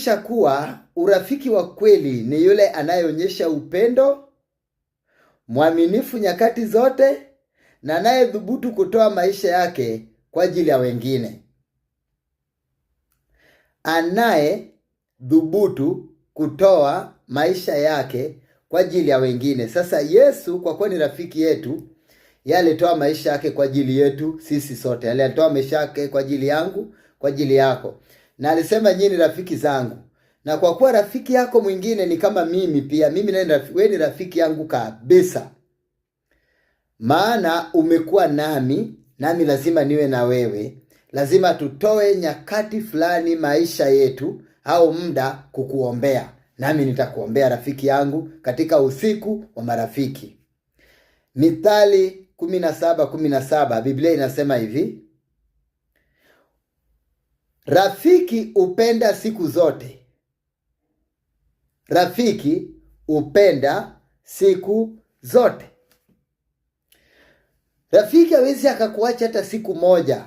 Inatufundisha kuwa urafiki wa kweli ni yule anayeonyesha upendo, mwaminifu nyakati zote, na anayedhubutu kutoa maisha yake kwa ajili ya wengine. Anayedhubutu kutoa maisha yake kwa ajili ya wengine. Sasa Yesu kwa kuwa ni rafiki yetu, yeye alitoa maisha yake kwa ajili yetu sisi sote. Alitoa maisha yake kwa ajili yangu, kwa ajili yako. Na alisema nyinyi ni rafiki zangu. Na kwa kuwa rafiki yako mwingine ni kama mimi pia, mimi naye wewe ni rafiki yangu kabisa. Maana umekuwa nami lazima niwe na wewe. Lazima tutoe nyakati fulani maisha yetu au muda kukuombea. Nami nitakuombea rafiki yangu katika usiku wa marafiki. Mithali 17:17 Biblia inasema hivi: rafiki upenda siku zote. Rafiki upenda siku zote. Rafiki hawezi akakuacha hata siku moja.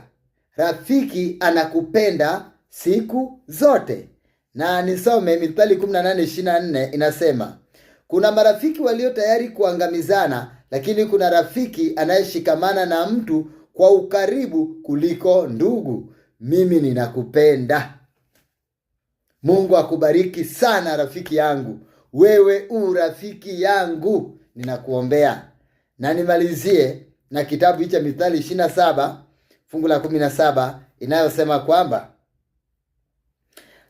Rafiki anakupenda siku zote. Na nisome Mithali 18:24 inasema, kuna marafiki walio tayari kuangamizana, lakini kuna rafiki anayeshikamana na mtu kwa ukaribu kuliko ndugu. Mimi ninakupenda. Mungu akubariki sana rafiki yangu. Wewe rafiki yangu, ninakuombea. Na nimalizie na kitabu cha Mithali 27 fungu la 17 inayosema kwamba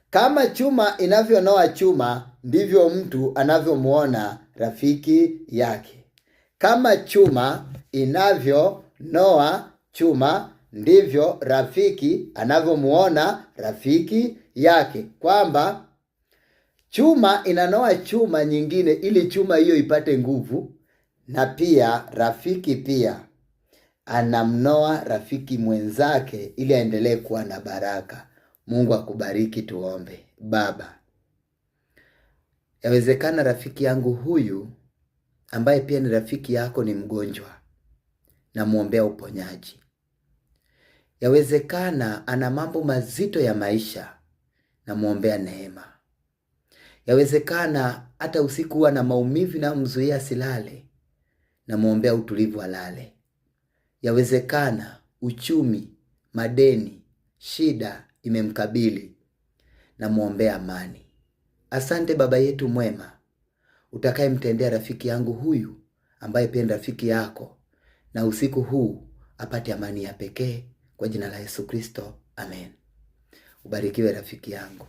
kama chuma inavyonoa chuma, ndivyo mtu anavyomuona rafiki yake. Kama chuma inavyonoa chuma, ndivyo rafiki anavyomuona rafiki yake. Kwamba chuma inanoa chuma nyingine ili chuma hiyo ipate nguvu, na pia rafiki pia anamnoa rafiki mwenzake ili aendelee kuwa na baraka. Mungu akubariki. Tuombe. Baba, yawezekana rafiki yangu huyu ambaye pia ni rafiki yako ni mgonjwa, na muombea uponyaji. Yawezekana ana mambo mazito ya maisha, na muombea neema. Yawezekana hata usiku huwa na maumivu na mzuia silale, na muombea utulivu alale. Yawezekana uchumi, madeni, shida imemkabili, na muombea amani. Asante Baba yetu mwema, utakayemtendea rafiki yangu huyu ambaye pia ni rafiki yako, na usiku huu apate amani ya pekee kwa jina la Yesu Kristo. Amen. Ubarikiwe rafiki yangu.